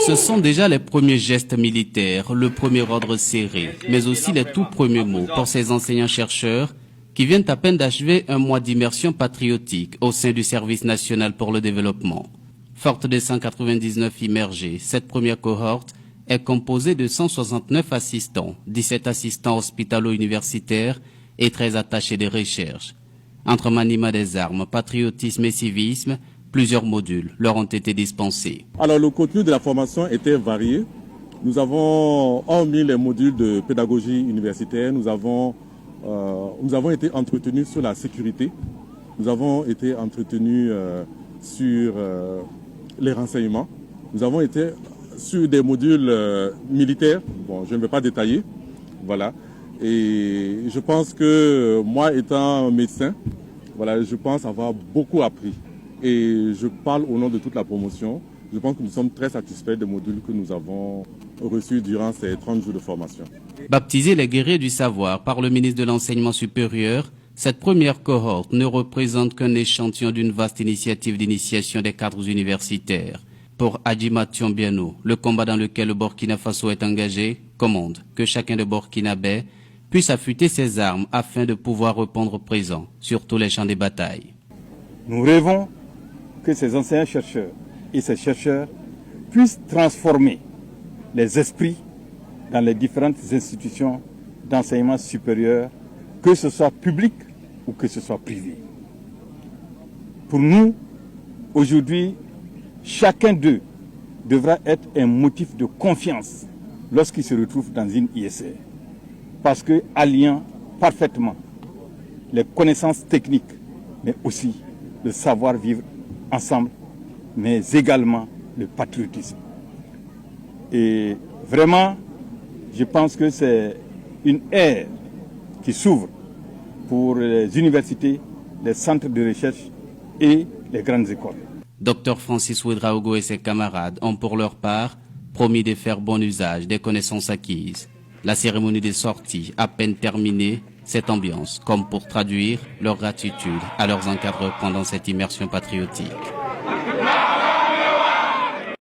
Ce sont déjà les premiers gestes militaires, le premier ordre serré, mais aussi les tout premiers mots pour ces enseignants-chercheurs qui viennent à peine d'achever un mois d'immersion patriotique au sein du Service national pour le développement. Forte de 199 immergés, cette première cohorte est composée de 169 assistants, 17 assistants hospitalo-universitaires et 13 attachés de recherche. Entre maniement des armes, patriotisme et civisme, plusieurs modules leur ont été dispensés. Alors le contenu de la formation était varié. Nous avons hormis les modules de pédagogie universitaire, nous avons été entretenus sur la sécurité, nous avons été entretenus sur les renseignements, nous avons été sur des modules militaires, bon je ne vais pas détailler, voilà. Et je pense que moi étant médecin, voilà, je pense avoir beaucoup appris. Et je parle au nom de toute la promotion. Je pense que nous sommes très satisfaits des modules que nous avons reçus durant ces 30 jours de formation. Baptisés les guerriers du savoir par le ministre de l'Enseignement supérieur, cette première cohorte ne représente qu'un échantillon d'une vaste initiative d'initiation des cadres universitaires. Pour Adjima Tiombiano, le combat dans lequel le Burkina Faso est engagé commande que chacun des Burkinabés puisse affûter ses armes afin de pouvoir répondre présent sur tous les champs de bataille. Nous rêvons que ces enseignants-chercheurs et ces chercheurs puissent transformer les esprits dans les différentes institutions d'enseignement supérieur, que ce soit public ou que ce soit privé. Pour nous, aujourd'hui, chacun d'eux devra être un motif de confiance lorsqu'il se retrouve dans une ISR. Parce que alliant parfaitement les connaissances techniques, mais aussi le savoir-vivre ensemble, mais également le patriotisme. Et vraiment, je pense que c'est une ère qui s'ouvre pour les universités, les centres de recherche et les grandes écoles. Dr Francis Ouedraogo et ses camarades ont pour leur part promis de faire bon usage des connaissances acquises. La cérémonie de sortie à peine terminée, cette ambiance comme pour traduire leur gratitude à leurs encadreurs pendant cette immersion patriotique.